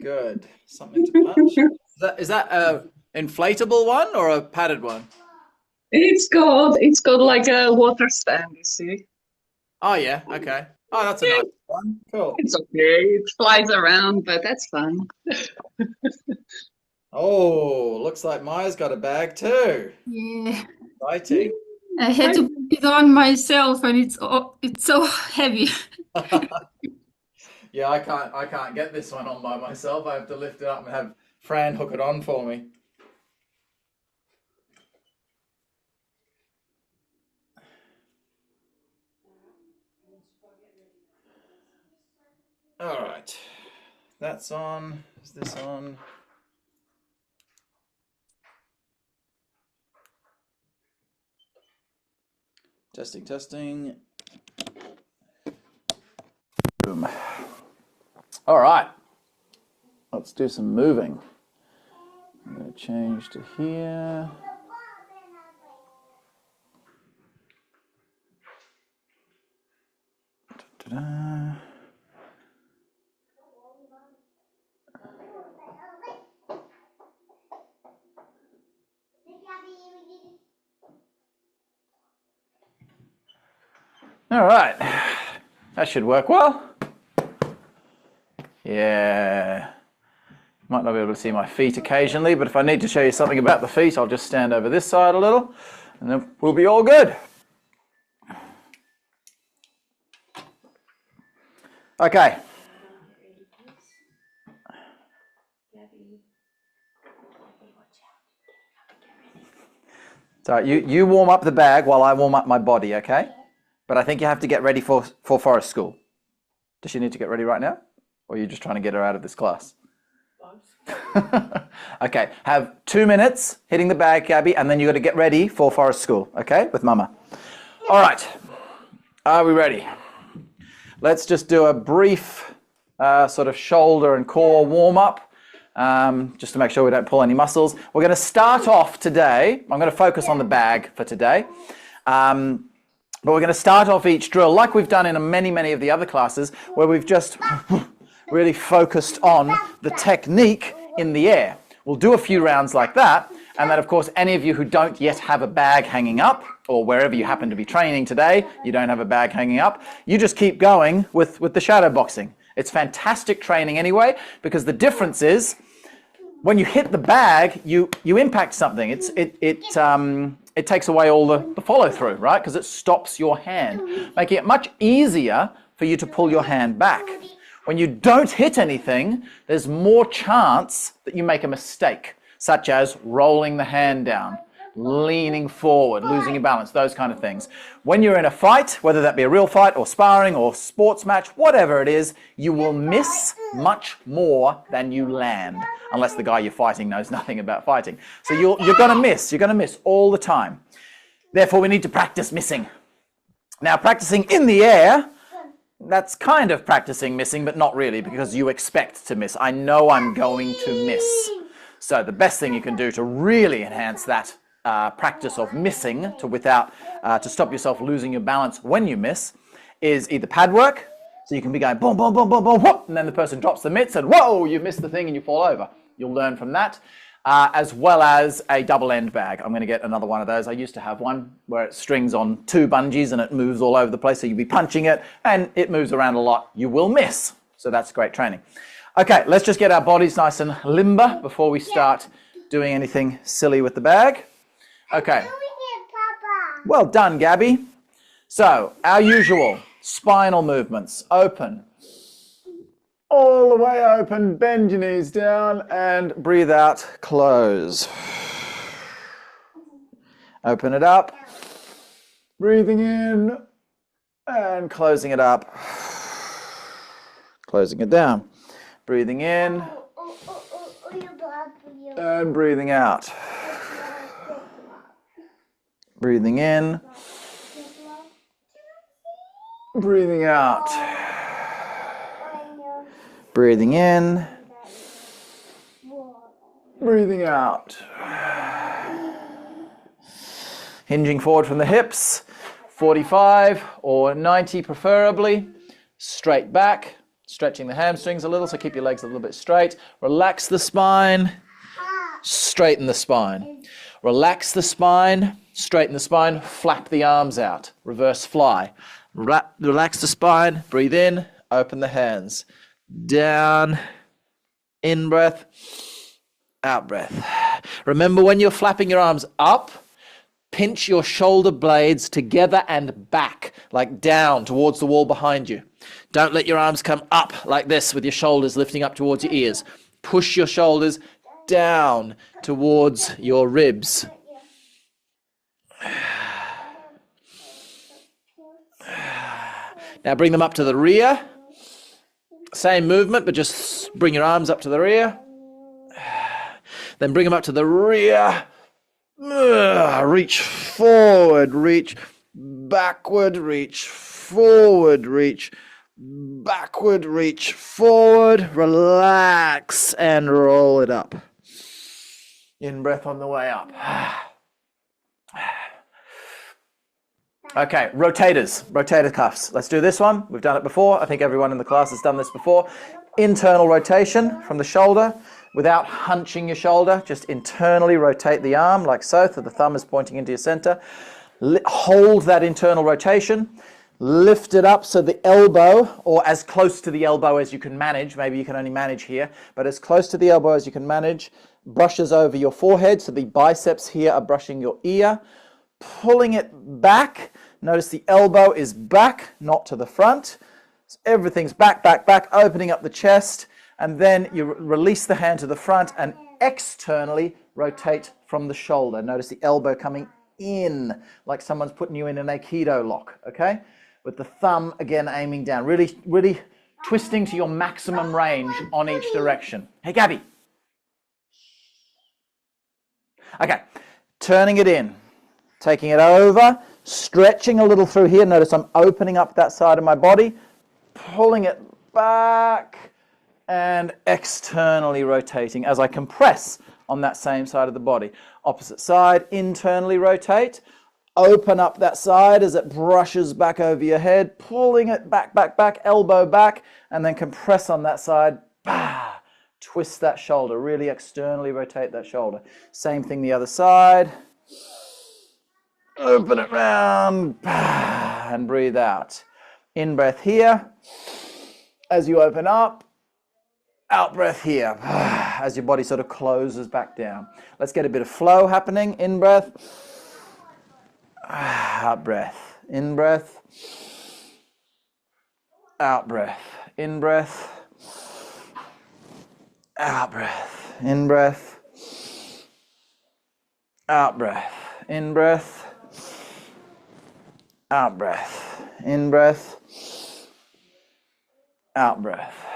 Good. Something to punch. Is that a inflatable one or a padded one? It's got like a water stand, you see. Oh yeah, okay. Oh, that's a Yeah, nice one. Cool. it's okay. It flies around, but that's fun. Oh, looks like Maya's got a bag too. Yeah, Exciting. I had I, to put it on myself, and it's so heavy. Yeah, I can't get this one on by myself. I have to lift it up and have Fran hook it on for me. All right. That's on. Is this on? Testing, testing. Boom. All right. Let's do some moving. I'm going to change to here. Ta-da. All right. That should work well. Yeah. Might not be able to see my feet occasionally, but if I need to show you something about the feet, I'll just stand over this side a little, and then we'll be all good. Okay. So you warm up the bag while I warm up my body, okay? But I think you have to get ready for forest school. Does she need to get ready right now? Or are you just trying to get her out of this class? Okay, have 2 minutes hitting the bag, Gabby, and then you got to get ready for forest school, okay, with Mama. All right, are we ready? Let's just do a brief sort of shoulder and core warm-up, just to make sure we don't pull any muscles. We're going to start off today. I'm going to focus on the bag for today. But we're going to start off each drill like we've done in many of the other classes, where we've just really focused on the technique in the air. We'll do a few rounds like that, and then of course any of you who don't yet have a bag hanging up, or wherever you happen to be training today, you don't have a bag hanging up, you just keep going with the shadow boxing. It's fantastic training anyway, because the difference is when you hit the bag, you impact something. It takes away all the follow through, right? Because it stops your hand, making it much easier for you to pull your hand back. When you don't hit anything, there's more chance that you make a mistake, such as rolling the hand down, leaning forward, losing your balance, those kind of things. When you're in a fight, whether that be a real fight or sparring or sports match, whatever it is, you will miss much more than you land, unless the guy you're fighting knows nothing about fighting. So you're going to miss all the time. Therefore, we need to practice missing. Now, practicing in the air, that's kind of practicing missing, but not really, because you expect to miss. I know I'm going to miss. So the best thing you can do to really enhance that practice of missing to stop yourself losing your balance when you miss is either pad work, so you can be going boom, boom, boom, boom, boom, whoop, and then the person drops the mitts and whoa, you missed the thing and you fall over. You'll learn from that. As well as a double end bag. I'm going to get another one of those. I used to have one where it strings on 2 bungees and it moves all over the place, so you'll be punching it and it moves around a lot. You will miss, so that's great training. Okay, let's just get our bodies nice and limber before we start doing anything silly with the bag. Okay. Well done, Gabby. So, our usual spinal movements. Open. All the way open, bend your knees down and breathe out, close. Open it up, breathing in and closing it up. Closing it down. Breathing in and breathing out. Breathing in, breathing out. Breathing in, breathing out. Hinging forward from the hips, 45 or 90 preferably. Straight back, Stretching the hamstrings a little, so keep your legs a little bit straight. Relax the spine, straighten the spine. Relax the spine, straighten the spine, flap the arms out. Reverse fly. Relax the spine, breathe in, open the hands. Down, in breath, out breath. Remember, when you're flapping your arms up, pinch your shoulder blades together and back, like down towards the wall behind you. Don't let your arms come up like this with your shoulders lifting up towards your ears. Push your shoulders down towards your ribs. Now bring them up to the rear. Same movement, but just bring your arms up to the rear. Then bring them up to the rear. Reach forward, reach backward, reach forward, reach backward, reach forward. Relax and roll it up. In breath on the way up. Okay, rotator cuffs. Let's do this one. We've done it before. I think everyone in the class has done this before. Internal rotation from the shoulder without hunching your shoulder. Just internally rotate the arm like so the thumb is pointing into your center. Hold that internal rotation. Lift it up so the elbow, or as close to the elbow as you can manage, maybe you can only manage here, but as close to the elbow as you can manage, brushes over your forehead, so the biceps here are brushing your ear. Pulling it back. Notice the elbow is back, not to the front. So everything's back, back, back, opening up the chest. And then you release the hand to the front and externally rotate from the shoulder. Notice the elbow coming in, like someone's putting you in an Aikido lock, okay? With the thumb, again, aiming down. Really, really twisting to your maximum range on each direction. Hey, Gabby. Okay, turning it in. Taking it over, stretching a little through here. Notice I'm opening up that side of my body, pulling it back and externally rotating as I compress on that same side of the body. Opposite side, internally rotate. Open up that side as it brushes back over your head, pulling it back, back, back, elbow back, and then compress on that side. Bah! Twist that shoulder, really externally rotate that shoulder. Same thing the other side. Open it round and breathe out. In breath here as you open up. Out breath here as your body sort of closes back down. Let's get a bit of flow happening. In breath. Out breath. In breath. Out breath. In breath. Out breath. In breath. Out breath. In breath. Out breath, in breath, out breath.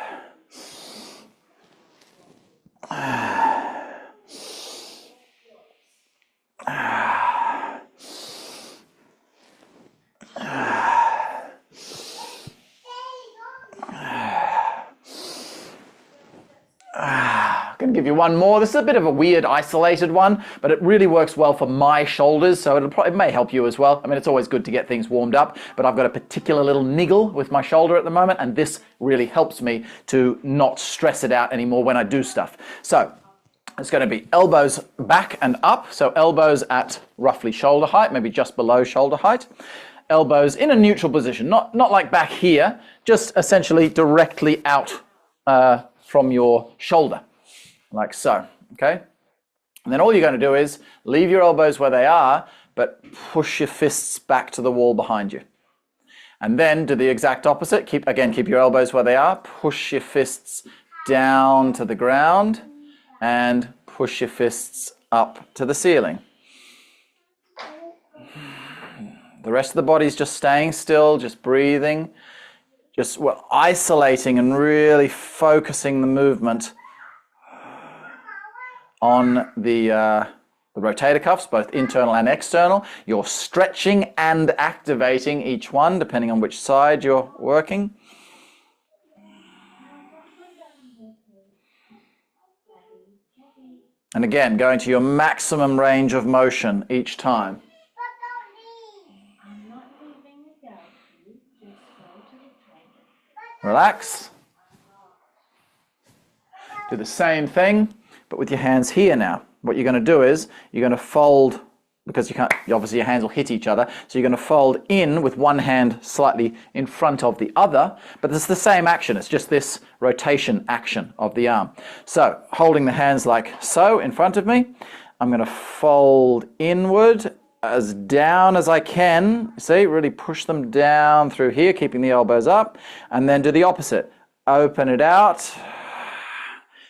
I'm going to give you one more. This is a bit of a weird isolated one, but it really works well for my shoulders, so it may help you as well. I mean, it's always good to get things warmed up, but I've got a particular little niggle with my shoulder at the moment, and this really helps me to not stress it out anymore when I do stuff. So it's going to be elbows back and up, so elbows at roughly shoulder height, maybe just below shoulder height. Elbows in a neutral position, not like back here, just essentially directly out from your shoulder. Like so, okay? And then all you're going to do is leave your elbows where they are, but push your fists back to the wall behind you. And then do the exact opposite. Keep your elbows where they are, push your fists down to the ground, and push your fists up to the ceiling. The rest of the body's just staying still, just breathing, just isolating and really focusing the movement on the rotator cuffs, both internal and external. You're stretching and activating each one, depending on which side you're working. And again, going to your maximum range of motion each time. Relax. Do the same thing, but with your hands here now. What you're going to do is you're going to fold, because you can't, obviously your hands will hit each other, so you're going to fold in with one hand slightly in front of the other, but it's the same action, it's just this rotation action of the arm. So holding the hands like so in front of me, I'm going to fold inward as down as I can. See, really push them down through here, keeping the elbows up, and then do the opposite. Open it out,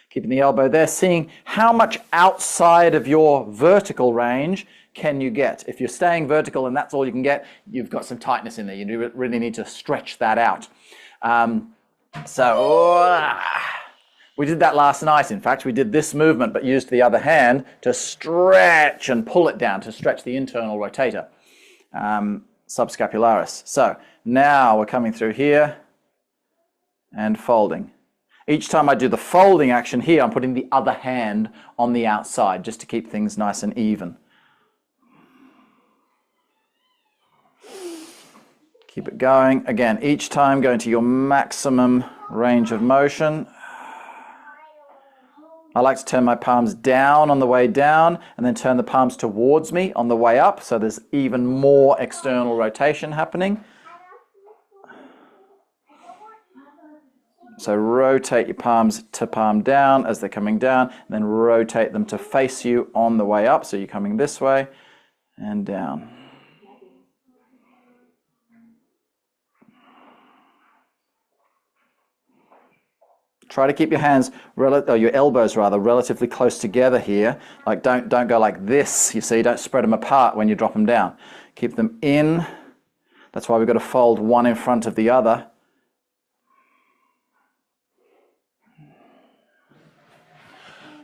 keeping the elbow there, seeing how much outside of your vertical range can you get. If you're staying vertical and that's all you can get, you've got some tightness in there. You really need to stretch that out. We did that last night. In fact, we did this movement, but used the other hand to stretch and pull it down, to stretch the internal rotator, subscapularis. So now we're coming through here and folding. Each time I do the folding action here, I'm putting the other hand on the outside just to keep things nice and even. Keep it going. Again, each time going to your maximum range of motion. I like to turn my palms down on the way down and then turn the palms towards me on the way up, so there's even more external rotation happening. So rotate your palms to palm down as they're coming down, and then rotate them to face you on the way up, so you're coming this way and down. Try to keep your hands, or your elbows rather, relatively close together here. Like don't go like this, you see, don't spread them apart when you drop them down. Keep them in. That's why we've got to fold one in front of the other.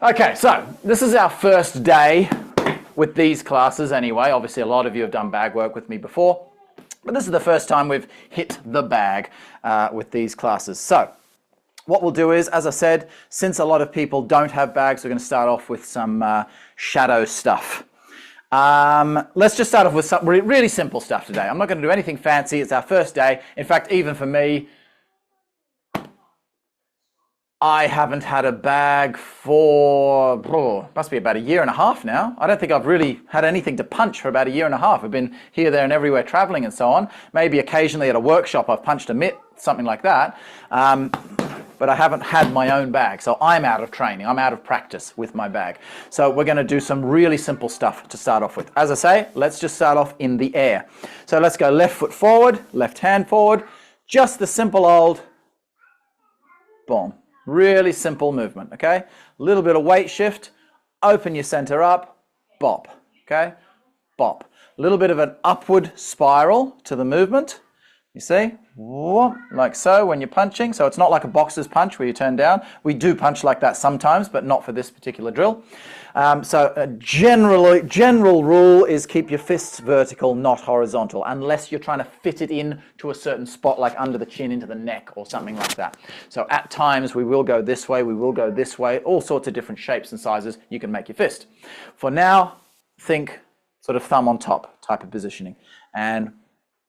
Okay, so this is our first day with these classes anyway. Obviously a lot of you have done bag work with me before, but this is the first time we've hit the bag with these classes. So what we'll do is, as I said, since a lot of people don't have bags, we're going to start off with some shadow stuff. Let's just start off with some really simple stuff today. I'm not going to do anything fancy. It's our first day. In fact, even for me, I haven't had a bag for, must be about a year and a half now. I don't think I've really had anything to punch for about a year and a half. I've been here, there and everywhere traveling and so on. Maybe occasionally at a workshop I've punched a mitt, something like that. But I haven't had my own bag, so I'm out of training, I'm out of practice with my bag. So we're going to do some really simple stuff to start off with. As I say, let's just start off in the air. So let's go left foot forward, left hand forward, just the simple old boom. Really simple movement, okay? A little bit of weight shift, open your center up, bop, okay? Bop. A little bit of an upward spiral to the movement. You see, like so when you're punching. So it's not like a boxer's punch where you turn down. We do punch like that sometimes, but not for this particular drill. So a general rule is keep your fists vertical, not horizontal, unless you're trying to fit it in to a certain spot, like under the chin, into the neck or something like that. So at times we will go this way, we will go this way, all sorts of different shapes and sizes you can make your fist. For now, think sort of thumb on top type of positioning, and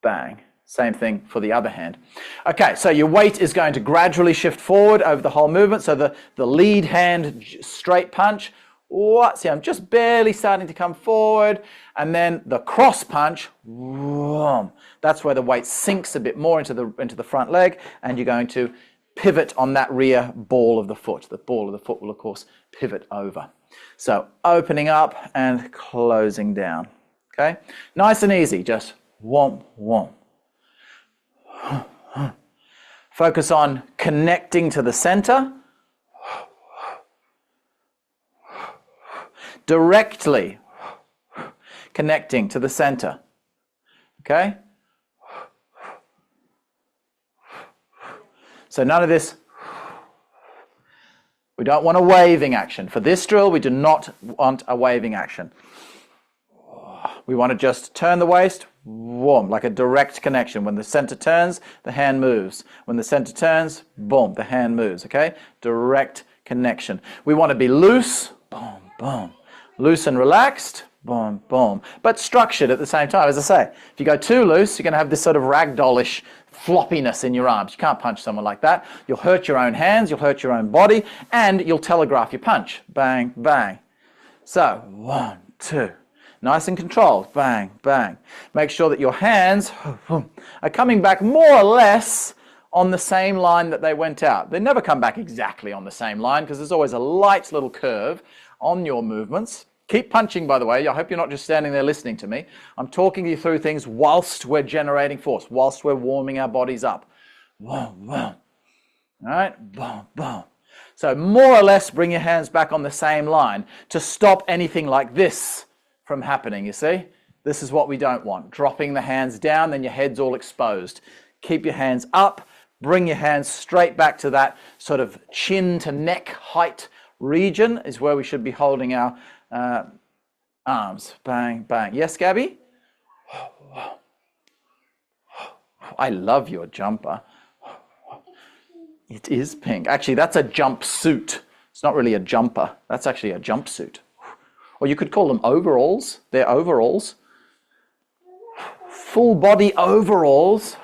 bang. Same thing for the other hand. Okay, so your weight is going to gradually shift forward over the whole movement. So the lead hand straight punch, see, I'm just barely starting to come forward, and then the cross punch, that's where the weight sinks a bit more into the front leg, and you're going to pivot on that rear ball of the foot. The ball of the foot will, of course, pivot over. So opening up and closing down. Okay, nice and easy, just whomp, whomp. Focus on connecting to the center. Directly connecting to the center. Okay? So none of this. We don't want a waving action. For this drill, we do not want a waving action. We want to just turn the waist, boom, like a direct connection. When the center turns, the hand moves. When the center turns, boom, the hand moves, okay? Direct connection. We want to be loose, boom, boom. Loose and relaxed, boom, boom. But structured at the same time. As I say, if you go too loose, you're going to have this sort of ragdollish floppiness in your arms. You can't punch someone like that. You'll hurt your own hands, you'll hurt your own body, and you'll telegraph your punch. Bang, bang. So, 1, 2. Nice and controlled. Bang, bang. Make sure that your hands are coming back more or less on the same line that they went out. They never come back exactly on the same line because there's always a light little curve on your movements. Keep punching, by the way. I hope you're not just standing there listening to me. I'm talking you through things whilst we're generating force, whilst we're warming our bodies up. Boom, boom. All right? Boom, boom. So more or less bring your hands back on the same line to stop anything like this from happening, you see? This is what we don't want. Dropping the hands down, then your head's all exposed. Keep your hands up. Bring your hands straight back to that sort of chin to neck height region is where we should be holding our arms. Bang, bang. Yes, Gabby? I love your jumper. It is pink. Actually, that's a jumpsuit. It's not really a jumper. That's actually a jumpsuit. Or you could call them overalls. They're overalls. Full body overalls.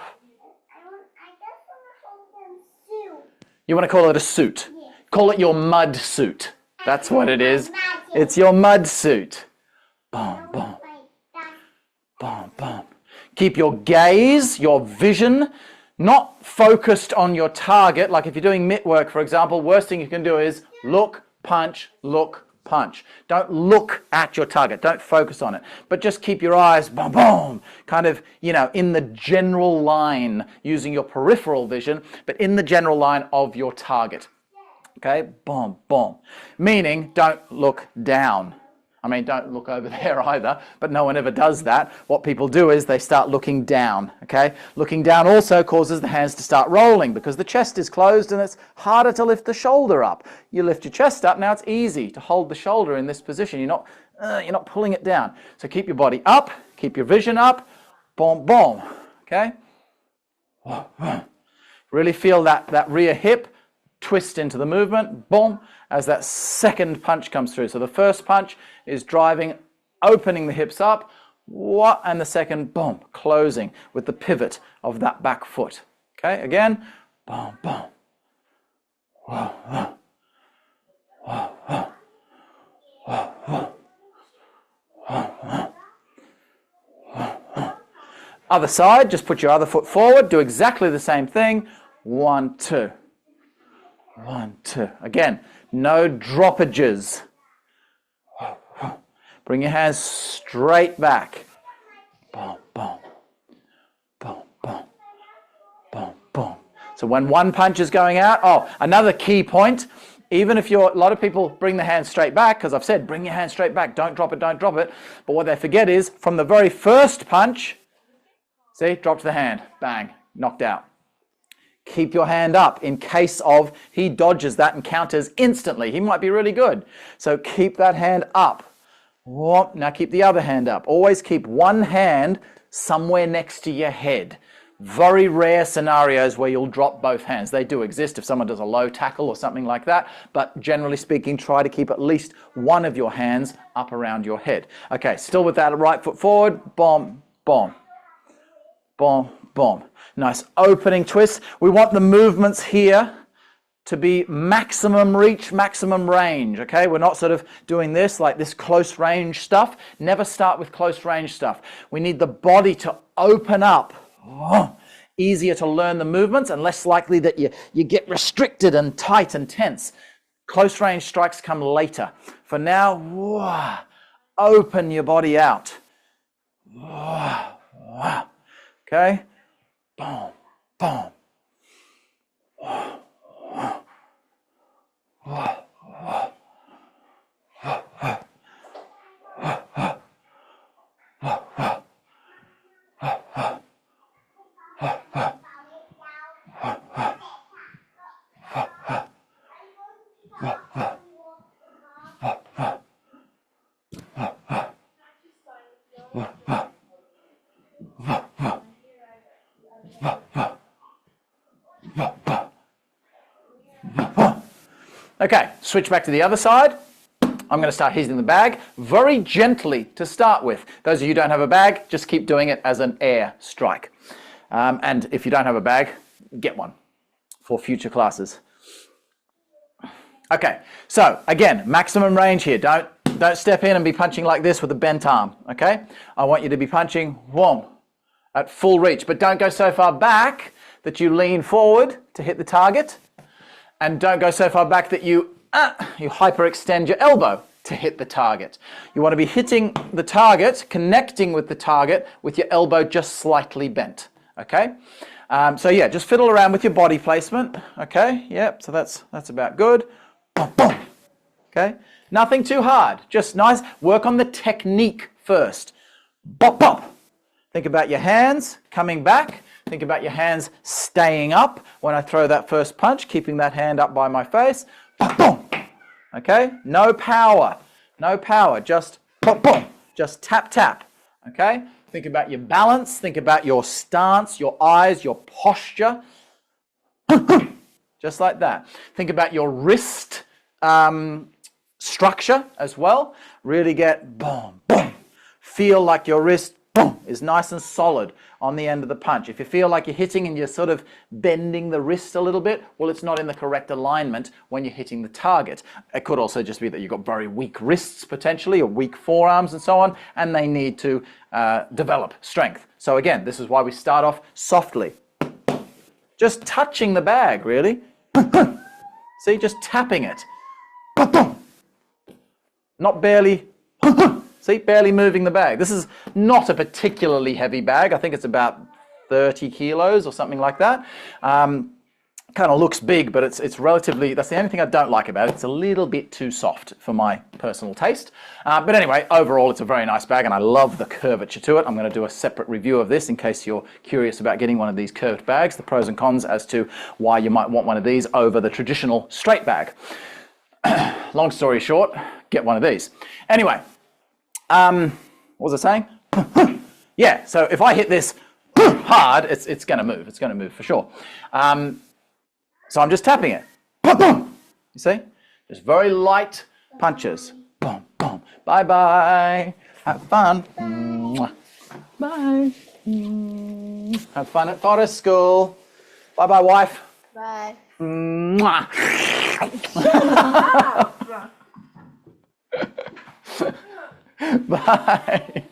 You want to call it a suit? Yeah. Call it your mud suit. That's what it is. It's your mud suit. Boom, boom. Boom, boom. Keep your gaze, your vision, not focused on your target. Like if you're doing mitt work, for example, worst thing you can do is look, punch, look, punch. Don't look at your target. Don't focus on it. But just keep your eyes, boom, boom, kind of, you know, in the general line, using your peripheral vision, but in the general line of your target. Okay? Boom, boom. Meaning, don't look down. I mean, don't look over there either, but no one ever does that. What people do is they start looking down, okay? Looking down also causes the hands to start rolling because the chest is closed and it's harder to lift the shoulder up. You lift your chest up, now it's easy to hold the shoulder in this position. You're not pulling it down. So keep your body up, keep your vision up, boom, boom, okay? Really feel that rear hip twist into the movement, boom, as that second punch comes through. So the first punch is driving, opening the hips up, and the second, boom, closing with the pivot of that back foot. Okay, again, boom, boom. Other side, just put your other foot forward, do exactly the same thing. 1, 2. 1, 2. Again, no droppages. Bring your hands straight back. Boom, boom. Boom, boom. Boom, boom. So when one punch is going out, another key point, even if a lot of people bring the hands straight back, because I've said, bring your hands straight back, don't drop it, don't drop it. But what they forget is, from the very first punch, see, dropped the hand, bang, knocked out. Keep your hand up in case of he dodges that and counters instantly. He might be really good. So keep that hand up. Now keep the other hand up. Always keep one hand somewhere next to your head. Very rare scenarios where you'll drop both hands. They do exist if someone does a low tackle or something like that. But generally speaking, try to keep at least one of your hands up around your head. Okay, still with that right foot forward. Boom, boom. Boom, boom. Nice opening twist. We want the movements here to be maximum reach, maximum range, okay? We're not sort of doing this like this close range stuff. Never start with close range stuff. We need the body to open up. Easier to learn the movements and less likely that you get restricted and tight and tense. Close range strikes come later. For now, open your body out. Okay? Boom, boom. Okay, switch back to the other side. I'm going to start hitting the bag very gently to start with. Those of you who don't have a bag, just keep doing it as an air strike. And if you don't have a bag, get one for future classes. Okay, so again, maximum range here. Don't step in and be punching like this with a bent arm, okay? I want you to be punching, whoom, at full reach, but don't go so far back that you lean forward to hit the target, and don't go so far back that you hyperextend your elbow to hit the target. You want to be hitting the target, connecting with the target with your elbow just slightly bent, okay? So yeah, just fiddle around with your body placement, okay? Yep, so that's about good. Boom, boom. Okay? Nothing too hard, just nice. Work on the technique first. Bop, bop. Think about your hands coming back. Think about your hands staying up when I throw that first punch, keeping that hand up by my face. Boom, boom. Okay? No power. No power. Just boom, boom. Just tap, tap. Okay? Think about your balance. Think about your stance, your eyes, your posture. Just like that. Think about your wrist structure as well. Really get boom, boom. Feel like your wrist, boom, is nice and solid on the end of the punch. If you feel like you're hitting and you're sort of bending the wrist a little bit, well, it's not in the correct alignment when you're hitting the target. It could also just be that you've got very weak wrists potentially, or weak forearms and so on, and they need to develop strength. So again, this is why we start off softly. Just touching the bag, really. See, just tapping it. Not barely, see, barely moving the bag. This is not a particularly heavy bag. I think it's about 30 kilos or something like that. Kind of looks big, but it's relatively, that's the only thing I don't like about it. It's a little bit too soft for my personal taste. But anyway, overall, it's a very nice bag, and I love the curvature to it. I'm going to do a separate review of this in case you're curious about getting one of these curved bags, the pros and cons as to why you might want one of these over the traditional straight bag. Long story short, get one of these. Anyway, what was I saying? Yeah, so if I hit this hard, it's going to move. It's going to move for sure. So I'm just tapping it. You see? Just very light punches. Boom, boom. Bye-bye. Have fun. Bye. Have fun at photo school. Bye-bye, wife. Bye. Mwah. Bye.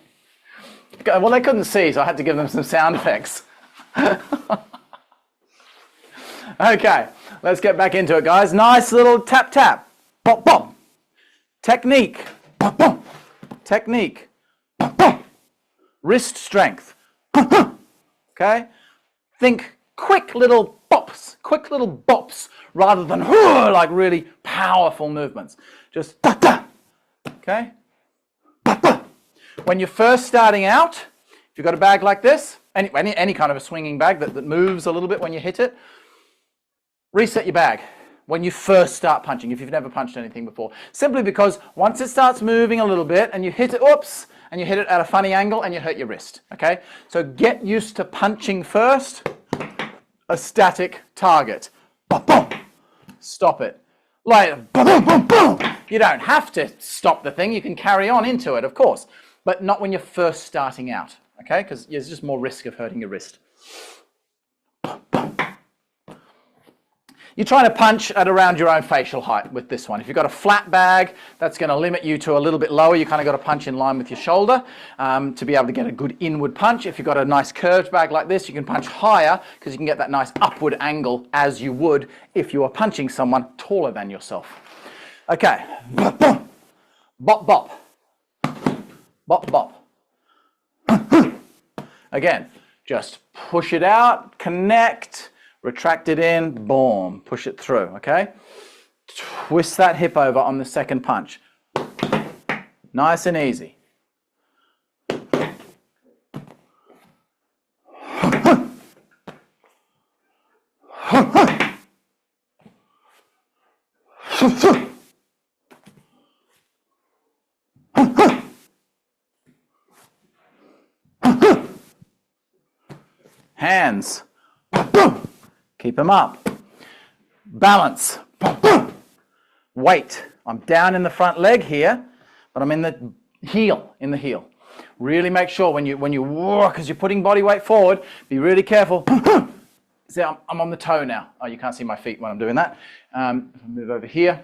Well, they couldn't see, so I had to give them some sound effects. Okay, let's get back into it, guys. Nice little tap, tap. Bop, bop. Technique. Bop, bop. Technique. Bop, bop. Wrist strength. Okay? Think quick little bops, rather than like really powerful movements. Just da, da. Okay? Da, da. When you're first starting out, if you've got a bag like this, any kind of a swinging bag that moves a little bit when you hit it, reset your bag when you first start punching, if you've never punched anything before. Simply because once it starts moving a little bit and you hit it, and you hit it at a funny angle and you hurt your wrist, okay? So get used to punching first, a static target. Boom, boom. Stop it. Like, boom, boom, boom, boom. You don't have to stop the thing. You can carry on into it, of course, but not when you're first starting out, okay? Because there's just more risk of hurting your wrist. You're trying to punch at around your own facial height with this one. If you've got a flat bag, that's going to limit you to a little bit lower. You kind of got to punch in line with your shoulder to be able to get a good inward punch. If you've got a nice curved bag like this, you can punch higher because you can get that nice upward angle as you would if you were punching someone taller than yourself. Okay. Bop, bop. Bop, bop. Bop, bop. Again, just push it out, connect, retract it in, boom, push it through, okay? Twist that hip over on the second punch. Nice and easy. Hands. Keep them up. Balance. Weight. I'm down in the front leg here, but I'm in the heel. Really make sure when you because you're putting body weight forward, be really careful. See, I'm on the toe now. Oh, you can't see my feet when I'm doing that. If I move over here.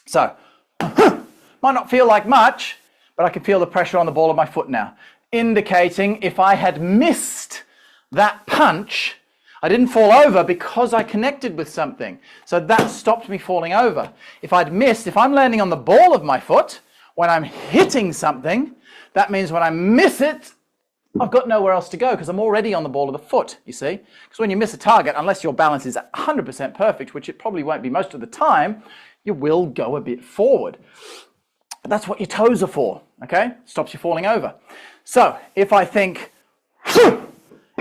So, might not feel like much, but I can feel the pressure on the ball of my foot now, indicating if I had missed that punch, I didn't fall over because I connected with something. So that stopped me falling over. If I'm landing on the ball of my foot, when I'm hitting something, that means when I miss it, I've got nowhere else to go because I'm already on the ball of the foot, you see? Because when you miss a target, unless your balance is 100% perfect, which it probably won't be most of the time, you will go a bit forward. But that's what your toes are for, okay? Stops you falling over. So if I think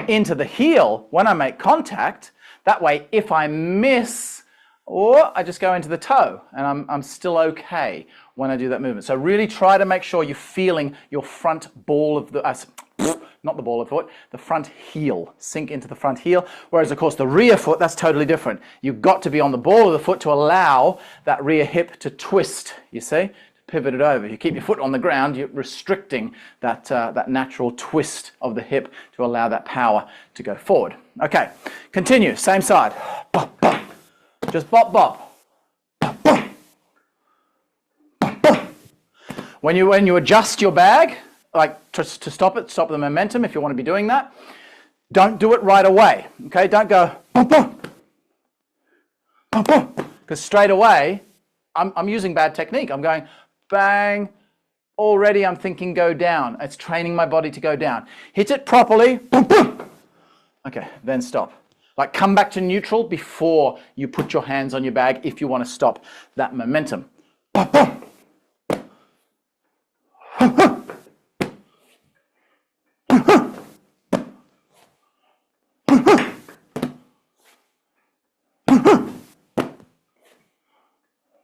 into the heel when I make contact, that way if I miss, or I just go into the toe and I'm still okay when I do that movement. So really try to make sure you're feeling your front ball of the, not the ball of the foot, the front heel, sink into the front heel. Whereas of course the rear foot, that's totally different. You've got to be on the ball of the foot to allow that rear hip to twist, you see? Pivot it over. You keep your foot on the ground, you're restricting that, that natural twist of the hip to allow that power to go forward. Okay, continue, same side. Bop, bop. Just bop, bop. Bop, bop. Bop, bop. When you adjust your bag, like to stop it, stop the momentum if you want to be doing that, don't do it right away, okay? Don't go, bop, bop. Bop, bop. Because straight away, I'm using bad technique. I'm going, bang, already I'm thinking go down. It's training my body to go down. Hit it properly, boom, boom. Okay, then stop. Like come back to neutral before you put your hands on your bag if you want to stop that momentum. Boom, boom. Boom, boom. Boom, boom. Boom, boom.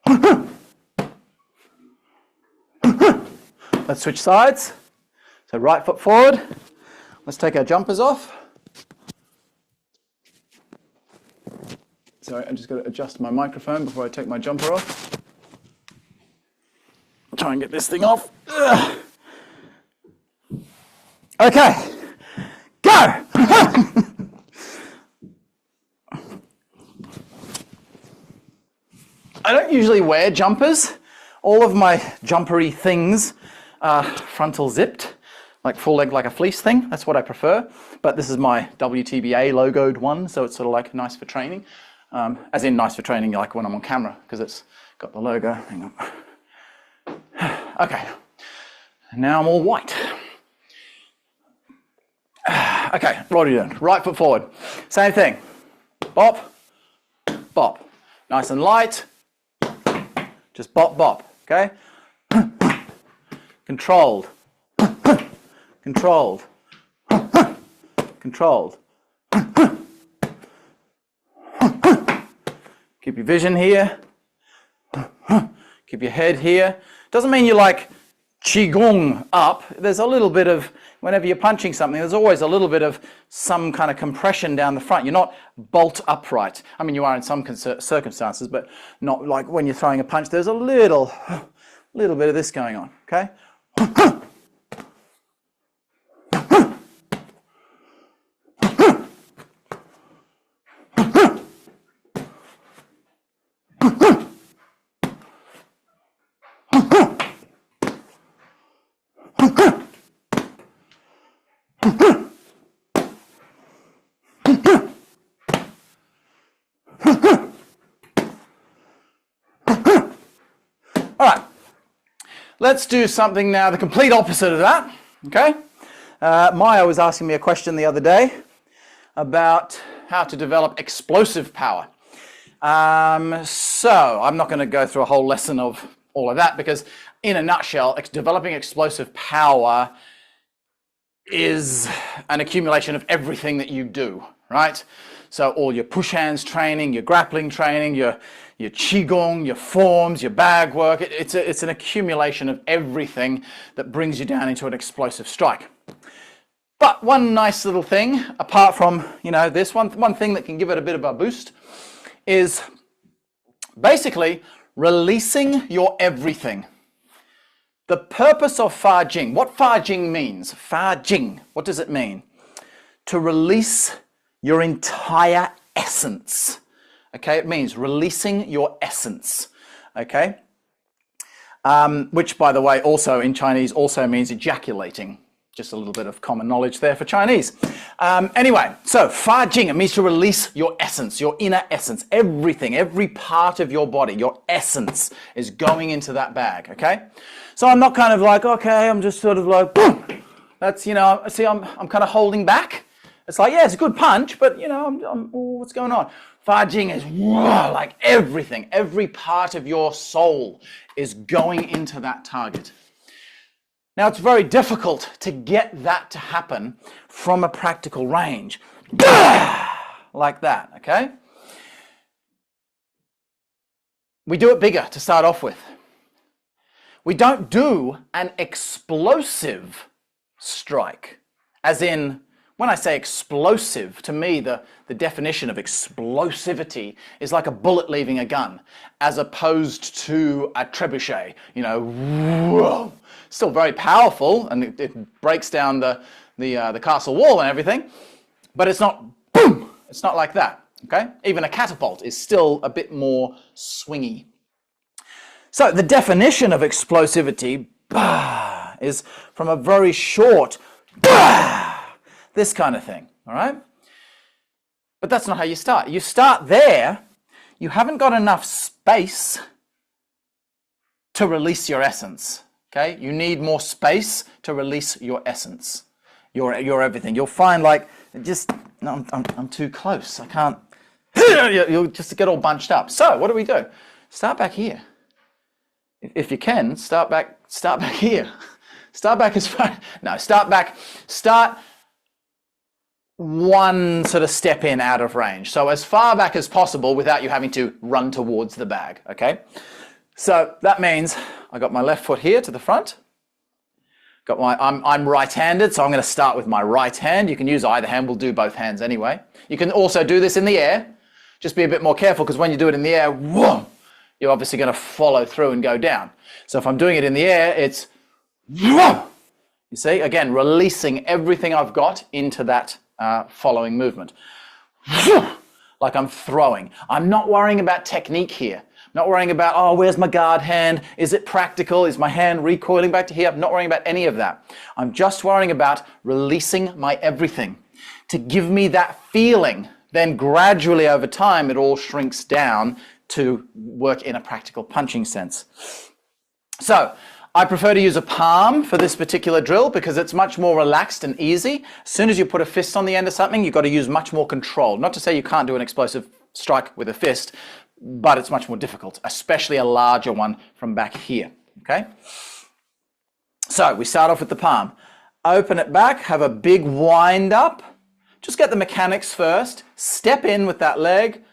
Boom, boom. Boom, boom. Let's switch sides. So right foot forward. Let's take our jumpers off. Sorry, I'm just going to adjust my microphone before I take my jumper off. Try and get this thing off. Ugh. Okay, go! I don't usually wear jumpers. All of my jumpery things are frontal zipped, like full leg, like a fleece thing. That's what I prefer. But this is my WTBA logoed one, so it's sort of like nice for training. As in nice for training, like when I'm on camera, because it's got the logo. Hang on. Okay, now I'm all white. Okay, what are you doing? Right foot forward. Same thing. Bop, bop. Nice and light. Just bop, bop. Okay? Controlled. Controlled. Controlled. Keep your vision here. Keep your head here. Doesn't mean you like qigong up. There's a little bit of, whenever you're punching something, there's always a little bit of some kind of compression down the front. You're not bolt upright. I mean, you are in some circumstances, but not like when you're throwing a punch. There's a little bit of this going on, okay? All right, let's do something now, the complete opposite of that, okay? Maya was asking me a question the other day about how to develop explosive power. So I'm not going to go through a whole lesson of all of that because in a nutshell, developing explosive power is an accumulation of everything that you do, right? So all your push hands training, your grappling training, your qigong, your forms, your bag work, it's an accumulation of everything that brings you down into an explosive strike. But one nice little thing, apart from, you know, this one thing that can give it a bit of a boost is basically releasing your everything. The purpose of Fa Jing, what Fa Jing means, Fa Jing, what does it mean? To release your entire essence. Okay, it means releasing your essence. Okay, which, by the way, also in Chinese also means ejaculating. Just a little bit of common knowledge there for Chinese. Anyway, so Fa Jing, it means to release your essence, your inner essence, everything, every part of your body, your essence is going into that bag, okay? So I'm not kind of like, okay, I'm just sort of like, boom. That's, you know, see, I'm kind of holding back. It's like, yeah, it's a good punch, but, you know, oh, what's going on? Fa Jing is whoa, like everything, every part of your soul is going into that target. Now, it's very difficult to get that to happen from a practical range. Like that, okay? We do it bigger to start off with. We don't do an explosive strike, as in, when I say explosive, to me, the definition of explosivity is like a bullet leaving a gun, as opposed to a trebuchet, you know, whoa. Still very powerful, and it breaks down the castle wall and everything, but it's not boom. It's not like that, okay? Even a catapult is still a bit more swingy. So the definition of explosivity is from a very short this kind of thing, all right? But that's not how you start. You start there, you haven't got enough space to release your essence. Okay, you need more space to release your essence, your everything. You'll find like just no, I'm too close. I can't. You'll just get all bunched up. So what do? Start back here. If you can, start back here. Start back as far. No, start back. Start one sort of step in out of range. So as far back as possible without you having to run towards the bag. Okay. So that means I got my left foot here to the front. Got my I'm right-handed, so I'm going to start with my right hand. You can use either hand. We'll do both hands anyway. You can also do this in the air. Just be a bit more careful because when you do it in the air, whoa, you're obviously going to follow through and go down. So if I'm doing it in the air, it's whoa. You see, again, releasing everything I've got into that following movement. Like I'm throwing. I'm not worrying about technique here. Not worrying about, oh, where's my guard hand? Is it practical? Is my hand recoiling back to here? I'm not worrying about any of that. I'm just worrying about releasing my everything to give me that feeling. Then gradually over time, it all shrinks down to work in a practical punching sense. So I prefer to use a palm for this particular drill because it's much more relaxed and easy. As soon as you put a fist on the end of something, you've got to use much more control. Not to say you can't do an explosive strike with a fist, but it's much more difficult, especially a larger one from back here, okay? So we start off with the palm. Open it back, have a big wind up. Just get the mechanics first. Step in with that leg,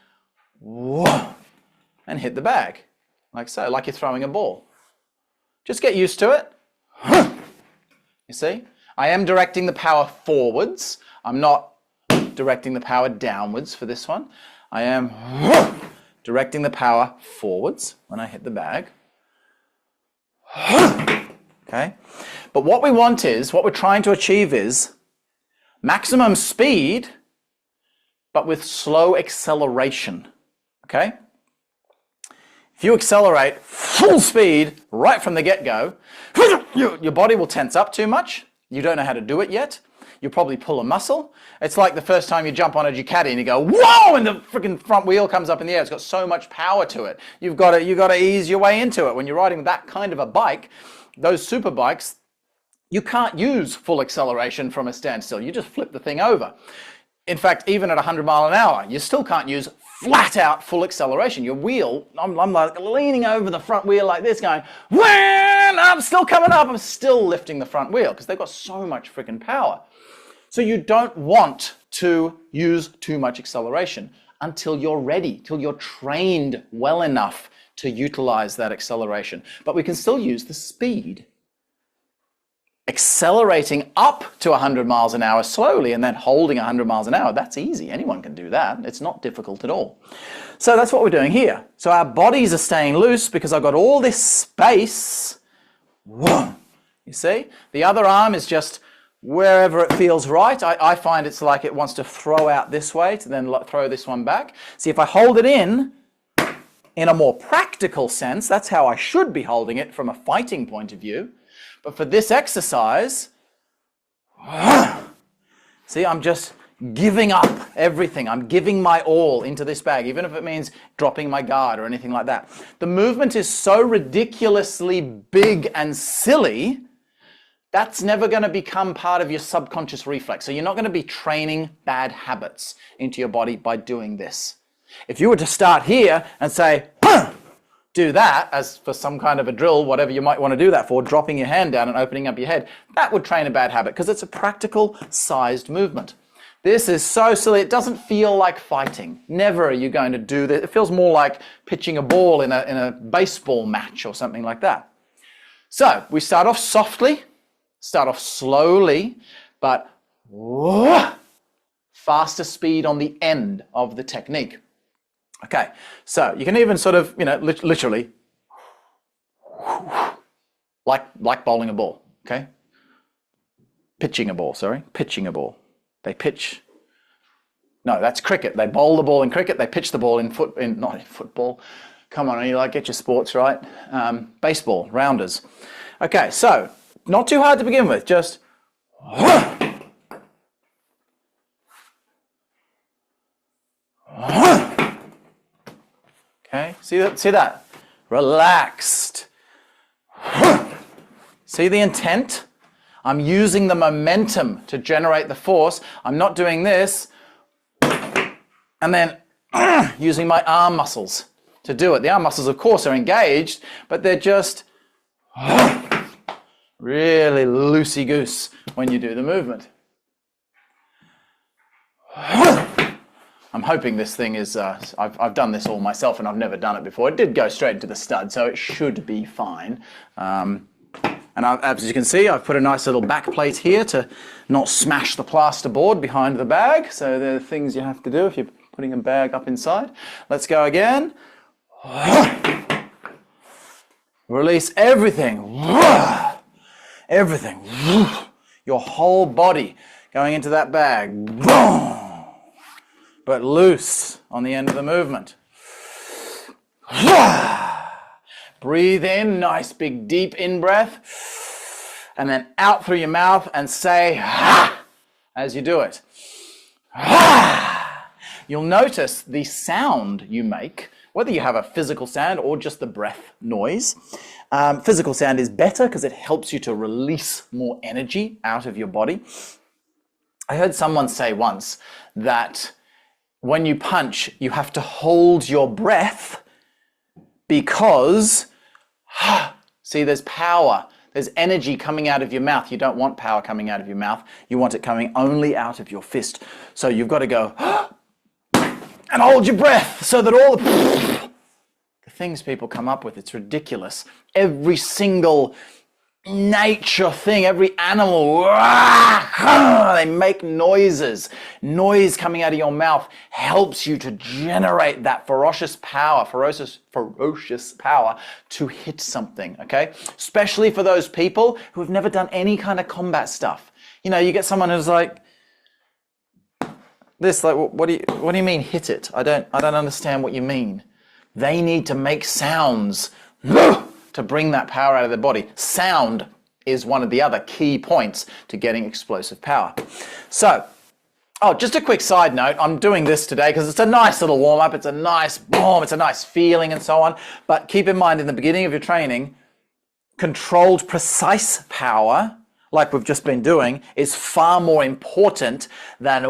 whoa, and hit the bag, like so, like you're throwing a ball. Just get used to it. You see? I am directing the power forwards. I'm not directing the power downwards for this one. I am directing the power forwards when I hit the bag. Okay? But what we want is, what we're trying to achieve is maximum speed, but with slow acceleration. Okay? If you accelerate full speed right from the get-go, your body will tense up too much. You don't know how to do it yet. You'll probably pull a muscle. It's like the first time you jump on a Ducati and you go, whoa, and the freaking front wheel comes up in the air. It's got so much power to it. You've got to ease your way into it. When you're riding that kind of a bike, those super bikes, you can't use full acceleration from a standstill. You just flip the thing over. In fact, even at 100 miles an hour, you still can't use flat out full acceleration. Your wheel, I'm like leaning over the front wheel like this going, when I'm still coming up, I'm still lifting the front wheel because they've got so much freaking power. So you don't want to use too much acceleration until you're ready, till you're trained well enough to utilize that acceleration. But we can still use the speed. Accelerating up to 100 miles an hour slowly and then holding 100 miles an hour, that's easy. Anyone can do that. It's not difficult at all. So that's what we're doing here. So our bodies are staying loose because I've got all this space. You see? The other arm is just wherever it feels right. I find it's like it wants to throw out this way to then throw this one back. See, if I hold it in a more practical sense, that's how I should be holding it from a fighting point of view. But for this exercise, see, I'm just giving up everything. I'm giving my all into this bag, even if it means dropping my guard or anything like that. The movement is so ridiculously big and silly, that's never going to become part of your subconscious reflex. So you're not going to be training bad habits into your body by doing this. If you were to start here and say, do that as for some kind of a drill, whatever you might want to do that for, dropping your hand down and opening up your head, that would train a bad habit because it's a practical sized movement. This is so silly. It doesn't feel like fighting. Never are you going to do this. It feels more like pitching a ball in a baseball match or something like that. So we start off softly, start off slowly, but faster speed on the end of the technique. Okay, so you can even sort of, literally, like bowling a ball, okay? Pitching a ball. They pitch. No, that's cricket. They bowl the ball in cricket. They pitch the ball not in football. Come on, get your sports right. Baseball, rounders. Okay, so not too hard to begin with. Just okay. See that? Relaxed. See the intent? I'm using the momentum to generate the force. I'm not doing this and then using my arm muscles to do it. The arm muscles, of course, are engaged, but they're just really loosey-goose when you do the movement. I'm hoping this thing is, I've done this all myself and I've never done it before. It did go straight into the stud, so it should be fine. And as you can see, I've put a nice little back plate here to not smash the plasterboard behind the bag. So there are things you have to do if you're putting a bag up inside. Let's go again. Release everything. Everything. Your whole body going into that bag. But loose on the end of the movement. Breathe in, nice big deep in breath, and then out through your mouth and say as you do it. You'll notice the sound you make, whether you have a physical sound or just the breath noise. Physical sound is better because it helps you to release more energy out of your body. I heard someone say once that when you punch, you have to hold your breath because, see, there's power, there's energy coming out of your mouth. You don't want power coming out of your mouth. You want it coming only out of your fist. So you've got to go and hold your breath so that all the things people come up with, it's ridiculous. Every single nature thing, every animal, they make noises. Noise coming out of your mouth helps you to generate that ferocious power to hit something, okay? Especially for those people who have never done any kind of combat stuff. You get someone who's like this, like, what do you mean hit it? I don't understand what you mean. They need to make sounds to bring that power out of their body. Sound is one of the other key points to getting explosive power. So, just a quick side note. I'm doing this today because it's a nice little warm-up. It's a nice warm, it's a nice feeling and so on. But keep in mind, in the beginning of your training, controlled, precise power, like we've just been doing, is far more important than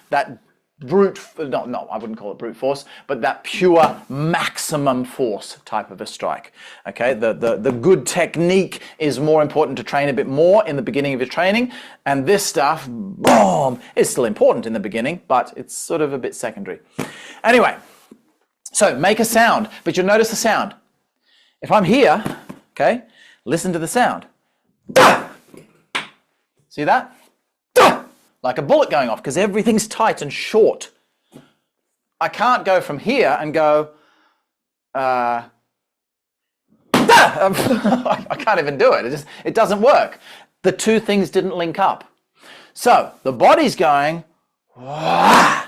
that brute, no, I wouldn't call it brute force, but that pure maximum force type of a strike. Okay, the good technique is more important to train a bit more in the beginning of your training, and this stuff, boom, is still important in the beginning, but it's sort of a bit secondary. Anyway, so make a sound, but you'll notice the sound. If I'm here, okay, listen to the sound. See that? Like a bullet going off, because everything's tight and short. I can't go from here and go, I can't even do it. It doesn't work. The two things didn't link up. So the body's going, wah.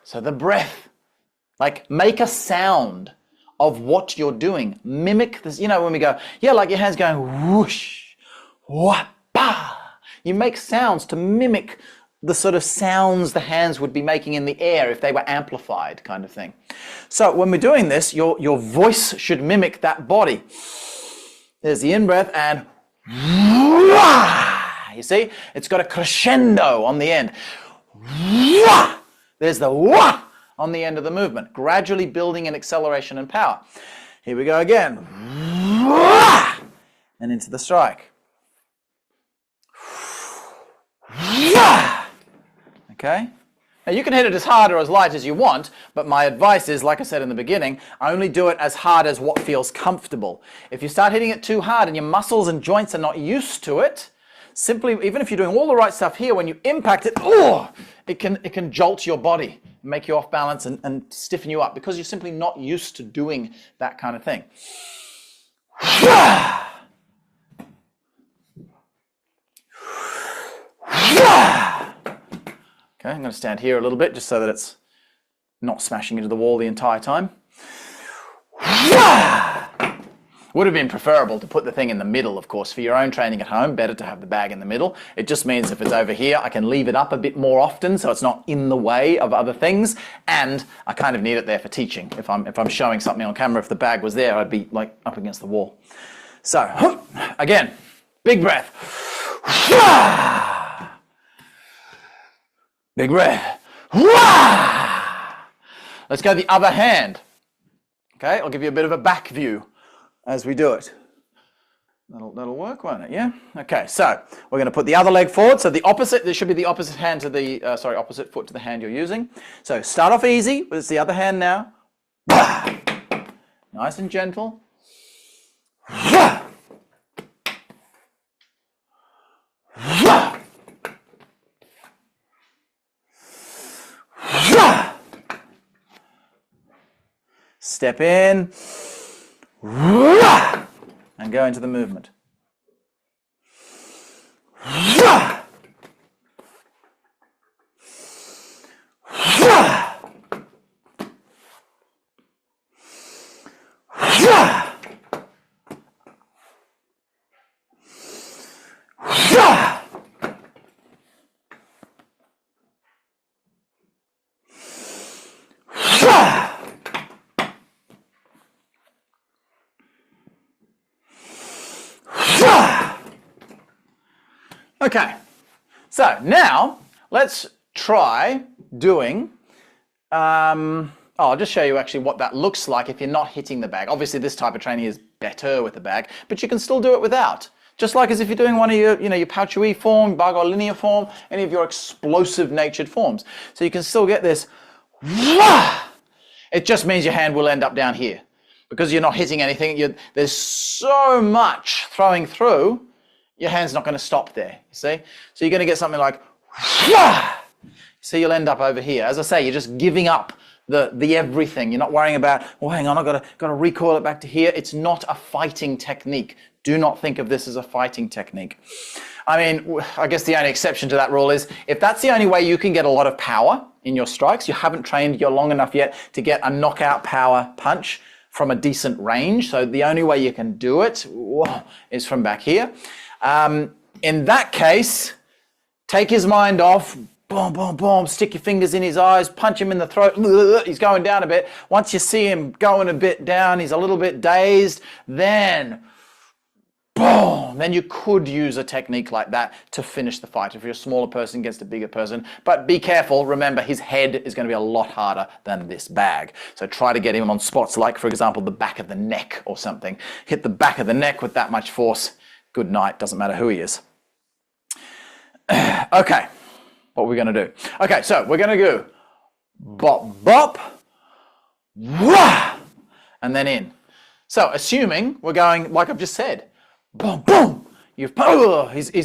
So the breath, like make a sound of what you're doing. Mimic this, you know, when we go, yeah, like your hands going whoosh, wah, bah. You make sounds to mimic the sort of sounds the hands would be making in the air if they were amplified, kind of thing. So when we're doing this, your voice should mimic that body. There's the in-breath and wah. You see, it's got a crescendo on the end. Wah. There's the wah on the end of the movement, gradually building in acceleration and power. Here we go again. Wah. And into the strike. Wah. Okay? Now you can hit it as hard or as light as you want, but my advice is, like I said in the beginning, only do it as hard as what feels comfortable. If you start hitting it too hard and your muscles and joints are not used to it, simply, even if you're doing all the right stuff here, when you impact it, it can jolt your body, make you off balance and stiffen you up because you're simply not used to doing that kind of thing. Okay, I'm going to stand here a little bit just so that it's not smashing into the wall the entire time. Would have been preferable to put the thing in the middle, of course. For your own training at home, better to have the bag in the middle. It just means if it's over here, I can leave it up a bit more often so it's not in the way of other things. And I kind of need it there for teaching. If I'm showing something on camera, if the bag was there, I'd be like up against the wall. So, again, big breath. Big breath. Let's go the other hand. Okay, I'll give you a bit of a back view as we do it. That'll work, won't it? Yeah? Okay, so we're going to put the other leg forward. So this should be the opposite hand to the, opposite foot to the hand you're using. So start off easy, but it's the other hand now. Nice and gentle. Step in. And go into the movement. Okay, so now let's try doing, I'll just show you actually what that looks like if you're not hitting the bag. Obviously this type of training is better with the bag, but you can still do it without. Just like as if you're doing one of your, your Pao Chui form, Bar Gou linear form, any of your explosive natured forms. So you can still get this. It just means your hand will end up down here. Because you're not hitting anything, there's so much throwing through, your hand's not going to stop there, you see? So you're going to get something like, so you'll end up over here. As I say, you're just giving up the everything. You're not worrying about, well, hang on, I've got to recoil it back to here. It's not a fighting technique. Do not think of this as a fighting technique. I mean, I guess the only exception to that rule is if that's the only way you can get a lot of power in your strikes, you haven't trained you're long enough yet to get a knockout power punch from a decent range. So the only way you can do it is from back here. In that case, take his mind off, boom, boom, boom, stick your fingers in his eyes, punch him in the throat, he's going down a bit. Once you see him going a bit down, he's a little bit dazed, then boom, then you could use a technique like that to finish the fight if you're a smaller person against a bigger person. But be careful, remember his head is going to be a lot harder than this bag. So try to get him on spots like, for example, the back of the neck or something. Hit the back of the neck with that much force. Good night, doesn't matter who he is. Okay, what are we going to do? Okay, so we're going to go bop, bop, wah, and then in. So assuming we're going, like I've just said, boom, boom, he's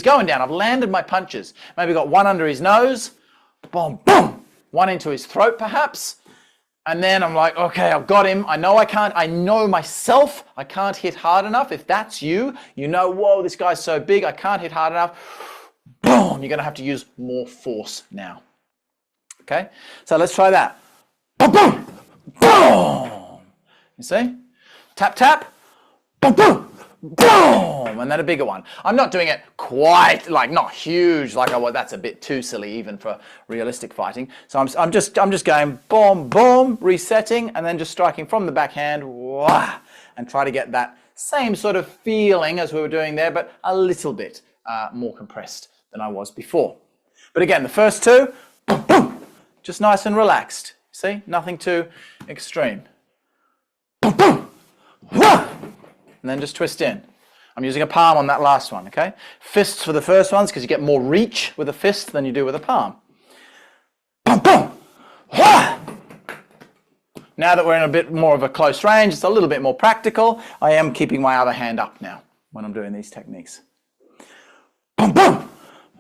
going down. I've landed my punches. Maybe got one under his nose, boom, boom, one into his throat perhaps, And then I'm like, okay, I've got him. I know myself, I can't hit hard enough. If that's you, you know, whoa, this guy's so big, I can't hit hard enough. Boom, you're gonna have to use more force now. Okay, so let's try that. Boom, boom, boom. You see? Tap, tap, boom, boom, boom, and then a bigger one. I'm not doing it quite like not huge, like that's a bit too silly even for realistic fighting. So I'm just going boom, boom, resetting, and then just striking from the backhand, wah, and try to get that same sort of feeling as we were doing there, but a little bit more compressed than I was before. But again, the first two, boom, boom, just nice and relaxed. See, nothing too extreme. Boom, boom, wah. And then just twist in. I'm using a palm on that last one, okay? Fists for the first ones because you get more reach with a fist than you do with a palm. Boom, boom. Wah! Now that we're in a bit more of a close range, it's a little bit more practical. I am keeping my other hand up now when I'm doing these techniques. Boom, boom.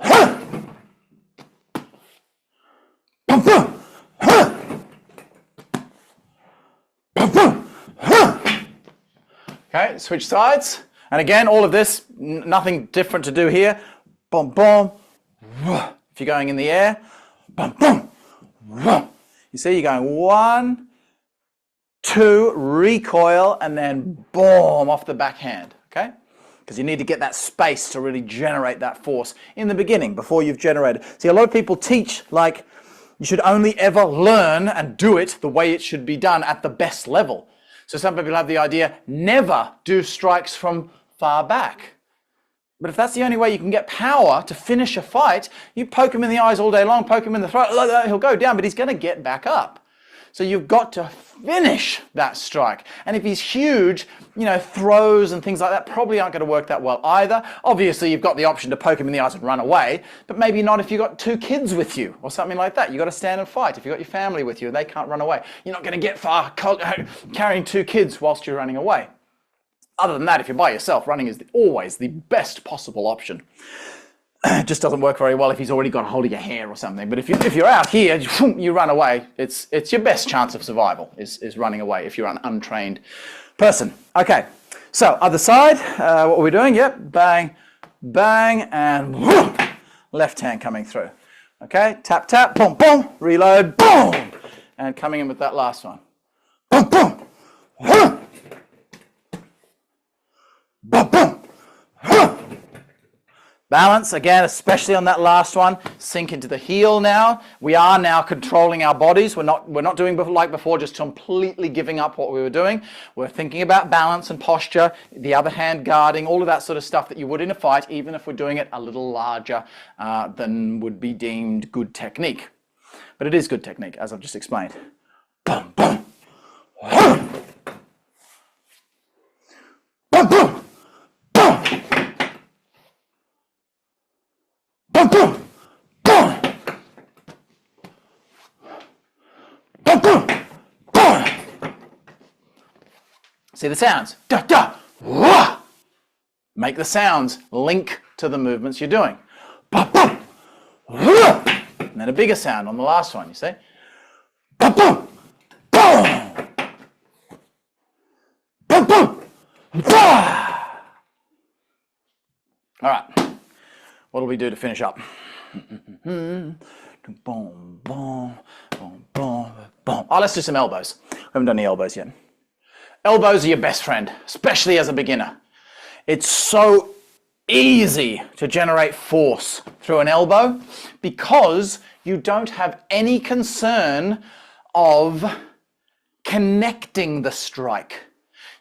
Wah! Boom, boom. Wah! Boom, boom. Wah! Okay, switch sides. And again, all of this, nothing different to do here. Boom, boom. If you're going in the air, boom, boom. You see, you're going 1, 2, recoil, and then boom, off the backhand, okay? Because you need to get that space to really generate that force in the beginning before you've generated. See, a lot of people teach like you should only ever learn and do it the way it should be done at the best level. So some people have the idea, never do strikes from far back. But if that's the only way you can get power to finish a fight, you poke him in the eyes all day long, poke him in the throat, he'll go down, but he's going to get back up. So you've got to finish that strike. And if he's huge, you know, throws and things like that probably aren't going to work that well either. Obviously, you've got the option to poke him in the eyes and run away, but maybe not if you've got 2 kids with you or something like that. You've got to stand and fight. If you've got your family with you and they can't run away, you're not going to get far carrying 2 kids whilst you're running away. Other than that, if you're by yourself, running is always the best possible option. It just doesn't work very well if he's already got a hold of your hair or something. But if you're out here, you run away. It's your best chance of survival is running away if you're an untrained person. Okay, so other side. What are we doing? Yep, bang, bang, and whoop, left hand coming through. Okay, tap, tap, boom, boom, reload, boom, and coming in with that last one. Boom, boom, boom, boom, boom. Balance, again, especially on that last one, sink into the heel now. We are now controlling our bodies. We're not doing like before, just completely giving up what we were doing. We're thinking about balance and posture, the other hand guarding, all of that sort of stuff that you would in a fight, even if we're doing it a little larger than would be deemed good technique. But it is good technique, as I've just explained. Boom, boom. Boom, boom. Boom. Boom, boom, boom. Boom, boom, boom. See the sounds? Da, da, wah. Make the sounds link to the movements you're doing. Boom, boom, wah. And then a bigger sound on the last one, you see? Boom, boom, boom. Boom, boom, wah. All right. What do we do to finish up? Boom, boom, boom, boom, boom. Oh, let's do some elbows. We haven't done any elbows yet. Elbows are your best friend, especially as a beginner. It's so easy to generate force through an elbow because you don't have any concern of connecting the strike.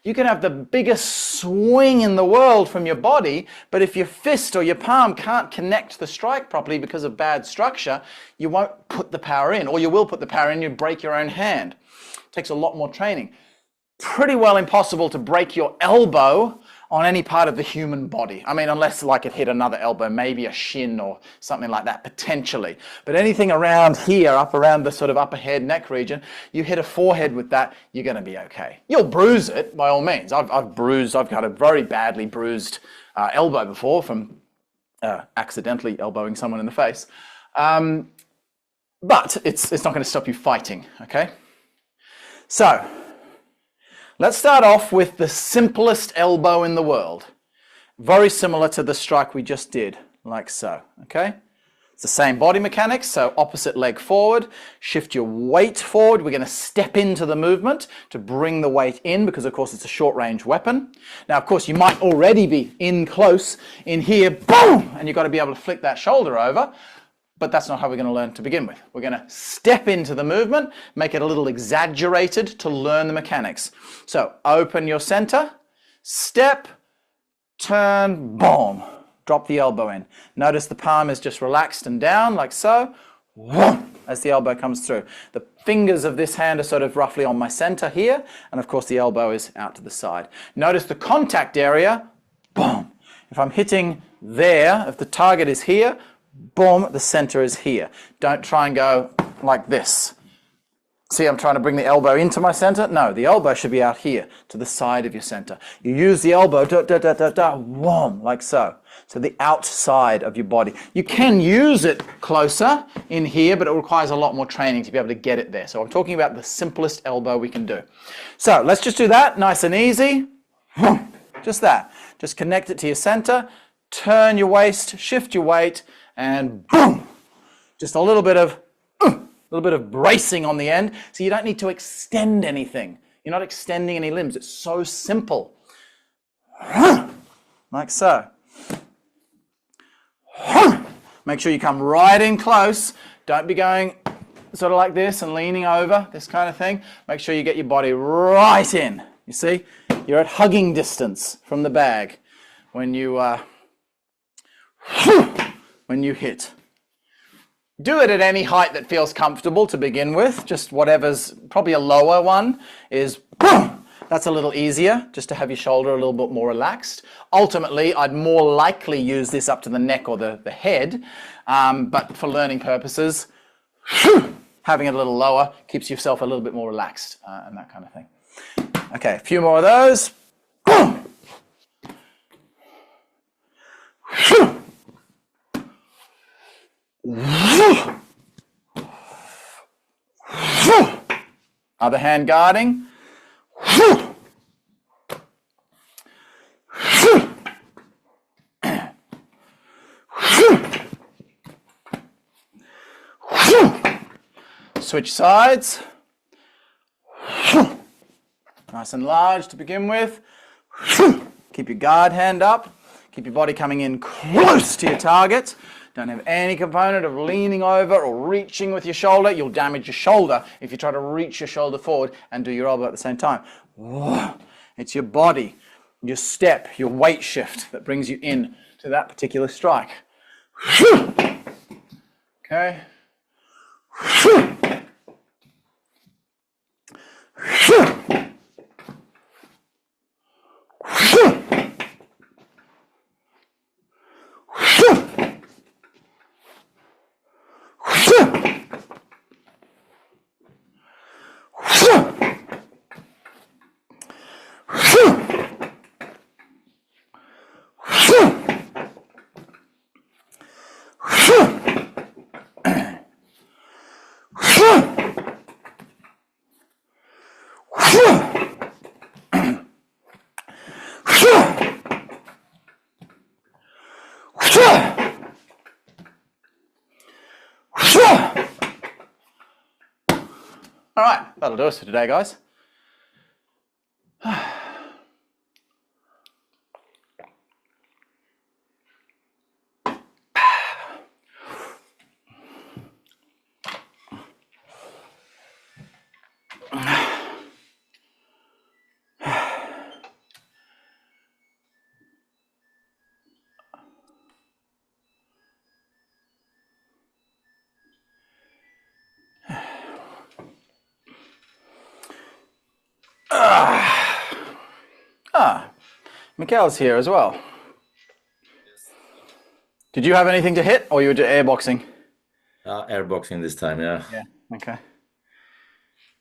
You can have the biggest swing in the world from your body, but if your fist or your palm can't connect the strike properly because of bad structure, you won't put the power in, or you will put the power in, you break your own hand. It takes a lot more training. Pretty well impossible to break your elbow on any part of the human body. I mean, unless like it hit another elbow, maybe a shin or something like that, potentially. But anything around here, up around the sort of upper head, neck region, you hit a forehead with that, you're gonna be okay. You'll bruise it, by all means. I've got a very badly bruised elbow before from accidentally elbowing someone in the face. But it's not gonna stop you fighting, okay? So, let's start off with the simplest elbow in the world. Very similar to the strike we just did, like so, okay? It's the same body mechanics, so opposite leg forward, shift your weight forward. We're going to step into the movement to bring the weight in because, of course, it's a short-range weapon. Now, of course, you might already be in close, in here, boom, and you've got to be able to flick that shoulder over, but that's not how we're going to learn to begin with. We're going to step into the movement, make it a little exaggerated to learn the mechanics. So, open your center, step, turn, boom. Drop the elbow in. Notice the palm is just relaxed and down like so, as the elbow comes through. The fingers of this hand are sort of roughly on my center here, and of course the elbow is out to the side. Notice the contact area, boom. If I'm hitting there, if the target is here, boom, the center is here. Don't try and go like this. See, I'm trying to bring the elbow into my center. No, the elbow should be out here to the side of your center. You use the elbow, whom, like so. So the outside of your body. You can use it closer in here, but it requires a lot more training to be able to get it there. So I'm talking about the simplest elbow we can do. So let's just do that, nice and easy. Just that. Just connect it to your center, turn your waist, shift your weight, and boom. Just a little bit of bracing on the end, so you don't need to extend anything. You're not extending any limbs. It's so simple. Like so. Make sure you come right in close. Don't be going sort of like this and leaning over, this kind of thing. Make sure you get your body right in. You see? You're at hugging distance from the bag when you hit. Do it at any height that feels comfortable to begin with. Just whatever's, probably a lower one is, boom. That's a little easier, just to have your shoulder a little bit more relaxed. Ultimately, I'd more likely use this up to the neck or the head, but for learning purposes, having it a little lower keeps yourself a little bit more relaxed and that kind of thing. Okay, a few more of those. Other hand guarding. Switch sides. Nice and large to begin with. Keep your guard hand up. Keep your body coming in close to your target. Don't have any component of leaning over or reaching with your shoulder. You'll damage your shoulder if you try to reach your shoulder forward and do your elbow at the same time. It's your body, your step, your weight shift that brings you in to that particular strike. Okay. All right, that'll do us for today, guys. Mikhail's here as well. Did you have anything to hit, or you were just airboxing? Airboxing this time, yeah. Yeah, okay.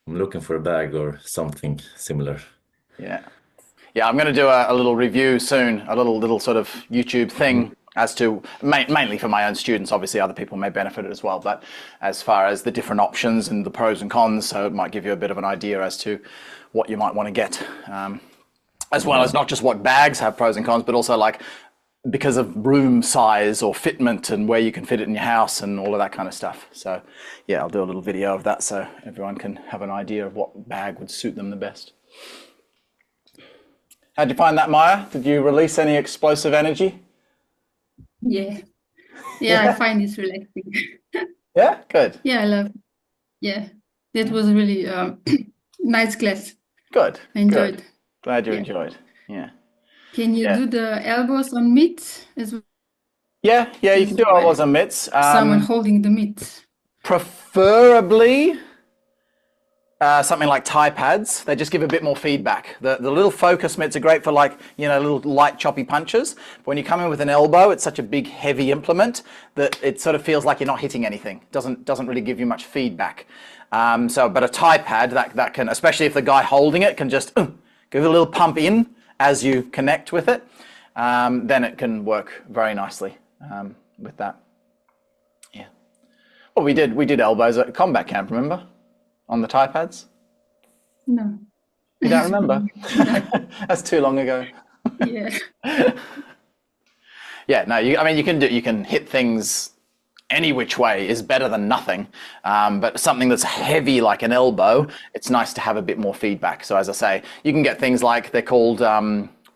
I'm looking for a bag or something similar. Yeah. Yeah, I'm going to do a little review soon, a little sort of YouTube thing as to mainly for my own students. Obviously, other people may benefit it as well. But as far as the different options and the pros and cons, so it might give you a bit of an idea as to what you might want to get, as well as not just what bags have pros and cons, but also like because of room size or fitment and where you can fit it in your house and all of that kind of stuff. So yeah, I'll do a little video of that so everyone can have an idea of what bag would suit them the best. How'd you find that, Maya? Did you release any explosive energy? Yeah. Yeah, I find it relaxing. Yeah, good. Yeah, I love it. Yeah. That was really nice class. Good. I enjoyed. Good. Glad you Yeah. enjoyed. Yeah. Can you do the elbows on mitts as well? Yeah, you can do Well, elbows and mitts. Someone holding the mitt. Preferably something like Thai pads. They just give a bit more feedback. The little focus mitts are great for like, little light choppy punches. But when you come in with an elbow, it's such a big heavy implement that it sort of feels like you're not hitting anything. Doesn't really give you much feedback. But a Thai pad that can, especially if the guy holding it can just give it a little pump in as you connect with it, then it can work very nicely with that. Yeah. Well, we did elbows at combat camp, remember? On the Thai pads? No. You don't remember? That's too long ago. Yeah. Yeah, no, you can hit things any which way is better than nothing. But something that's heavy like an elbow, it's nice to have a bit more feedback. So as I say, you can get things like, they're called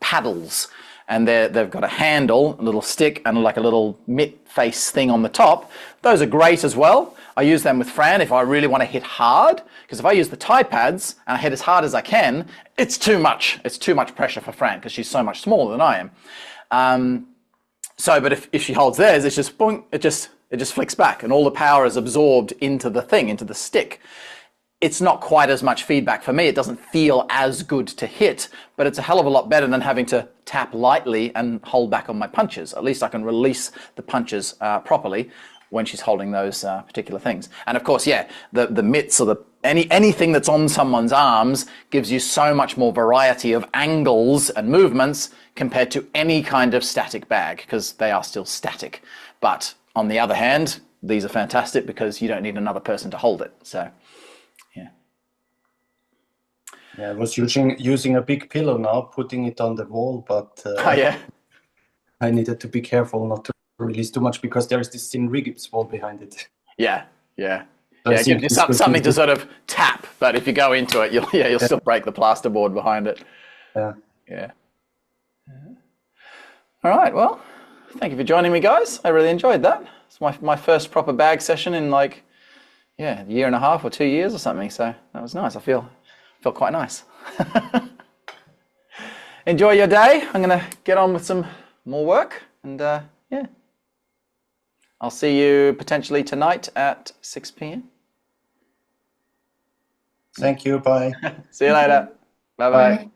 paddles, and they've got a handle, a little stick, and like a little mitt face thing on the top. Those are great as well. I use them with Fran if I really want to hit hard, because if I use the Thai pads and I hit as hard as I can, it's too much. It's too much pressure for Fran because she's so much smaller than I am. But if she holds theirs, it's just boing, it just flicks back, and all the power is absorbed into the thing, into the stick. It's not quite as much feedback for me. It doesn't feel as good to hit, but it's a hell of a lot better than having to tap lightly and hold back on my punches. At least I can release the punches properly when she's holding those particular things. And of course, yeah, the mitts or anything that's on someone's arms gives you so much more variety of angles and movements compared to any kind of static bag, because they are still static. But on the other hand, these are fantastic because you don't need another person to hold it. So, yeah. Yeah, I was using a big pillow now, putting it on the wall, but Oh, yeah. I needed to be careful not to release too much because there's this thin rigips wall behind it. Yeah. So Yeah, I it think gives you this will something be to sort of tap, but if you go into it, you'll still break the plasterboard behind it. Yeah. Yeah. All right, well, thank you for joining me, guys. I really enjoyed that. It's my first proper bag session in like, a year and a half or 2 years or something, so that was nice. I felt quite nice. Enjoy your day. I'm going to get on with some more work, and yeah. I'll see you potentially tonight at 6 p.m. Thank you. Bye. See you later. Bye-bye. Bye.